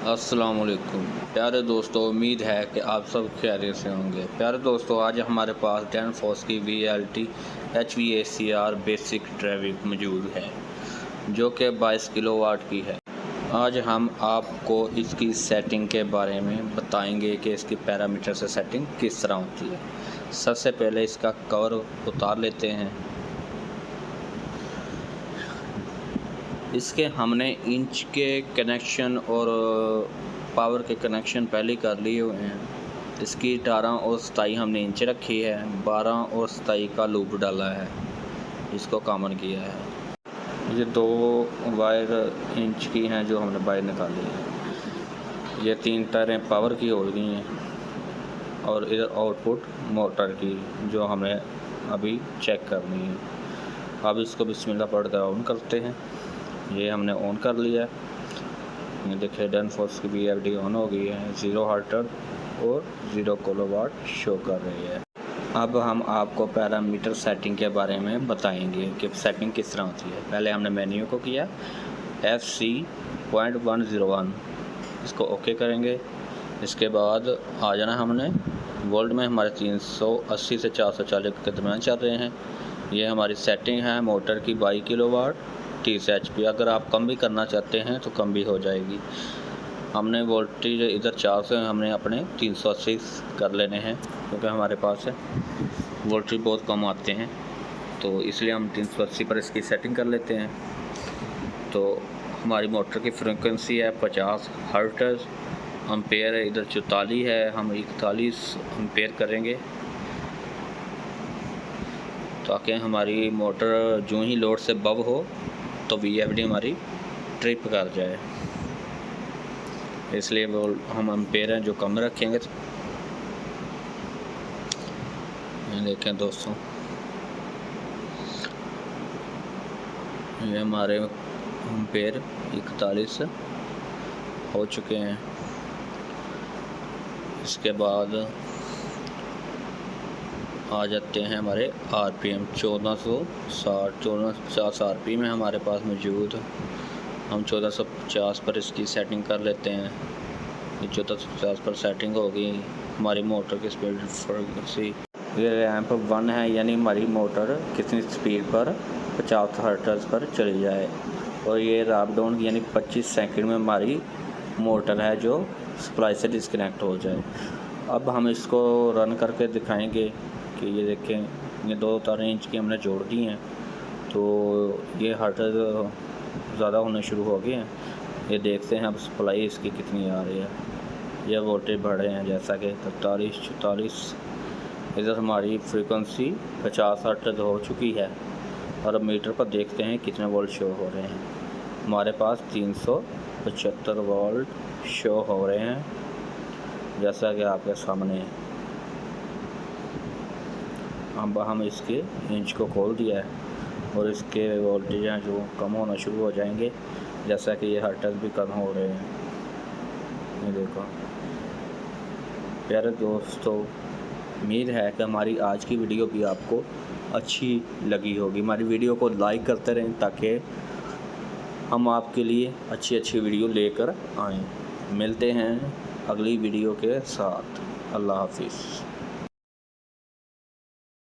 अस्सलाम वालेकुम प्यारे दोस्तों, उम्मीद है कि आप सब खैरियत से होंगे। प्यारे दोस्तों, आज हमारे पास डैनफोर्स की VLT HVACR बेसिक ड्राइव मौजूद है जो कि 22 किलोवाट की है। आज हम आपको इसकी सेटिंग के बारे में बताएंगे कि इसकी पैरामीटर से सेटिंग किस तरह होती है। सबसे पहले इसका कवर उतार लेते हैं। इसके हमने इंच के कनेक्शन और पावर के कनेक्शन पहले कर लिए हुए हैं। इसकी 18 और 27 हमने इंच रखी है, 12 और 27 का लूप डाला है, इसको कॉमन किया है। ये 2 वायर इंच की हैं जो हमने बाहर निकाली है। ये 3 तारें पावर की हो गई हैं और इधर आउटपुट मोटर की जो हमें अभी चेक करनी है। अब इसको बिस्मिल्लाह पढ़कर ऑन करते हैं। ये हमने ऑन कर लिया। ये देखिए डैनफोर्स की VLT ऑन हो गई है। 0 हर्ट्ज और 0 किलोवाट शो कर रही है। अब हम आपको पैरामीटर सेटिंग के बारे में बताएंगे कि सेटिंग किस तरह होती है। पहले हमने मेन्यू को किया FC.101, इसको ओके करेंगे। इसके बाद आ जाना हमने वोल्ट में हमारे 380 से 440 के दरमियान चल रहे हैं। ये हमारी सेटिंग है मोटर की 22 किलोवाट 30 HP। अगर आप कम भी करना चाहते हैं तो कम भी हो जाएगी। हमने वोल्टेज इधर 4 से हमने अपने 380 कर लेने हैं क्योंकि हमारे पास है वोल्टेज बहुत कम आते हैं, तो इसलिए हम 380 पर इसकी सेटिंग कर लेते हैं। तो हमारी मोटर की फ्रीक्वेंसी है 50 हर्ट्ज। एम्पेयर है इधर 44 है, हम 41 एम्पेयर करेंगे ताकि हमारी मोटर जो ही लोड से बब हो तो VFD हमारी ट्रिप कर जाए, इसलिए वो हम एम्पेयर हैं जो कम रखेंगे। देखें दोस्तों, ये हमारे एम्पेयर 41 हो चुके हैं। इसके बाद आ जाते हैं हमारे RPM 1450 RPM है हमारे पास मौजूद। हम 1450 पर इसकी सेटिंग कर लेते हैं। ये 1450 पर सेटिंग होगी। हमारी मोटर की स्पीड फ्रीक्वेंसी ये रैंप 1 है, यानी हमारी मोटर कितनी स्पीड पर 50 हर्ट्ज पर चली जाए। और ये रैप डाउन यानी 25 सेकंड में हमारी मोटर है जो सप्लाई से डिस्कनेक्ट हो जाए। अब हम इसको रन करके दिखाएंगे कि ये देखें, ये 2 तारें इंच की हमने जोड़ दी हैं तो ये हर्ट्ज ज़्यादा होने शुरू हो गए हैं। ये देखते हैं अब सप्लाई इसकी कितनी आ रही है। ये वोल्टेज बढ़ रहे हैं जैसा कि 43 44। इधर हमारी फ्रीक्वेंसी 50 हर्ट्ज हो चुकी है और अब मीटर पर देखते हैं कितने वोल्ट शो हो रहे हैं। हमारे पास 375 वोल्ट शो हो रहे हैं जैसा कि आपके सामने है। अब हम इसके इंच को खोल दिया है और इसके वोल्टेज हैं जो कम होना शुरू हो जाएंगे जैसा कि ये हर्ट्ज भी कम हो रहे हैं। ये देखो प्यारे दोस्तों, उम्मीद है कि हमारी आज की वीडियो भी आपको अच्छी लगी होगी। हमारी वीडियो को लाइक करते रहें ताकि हम आपके लिए अच्छी वीडियो लेकर आएँ। मिलते हैं अगली वीडियो के साथ। अल्लाह हाफिज़।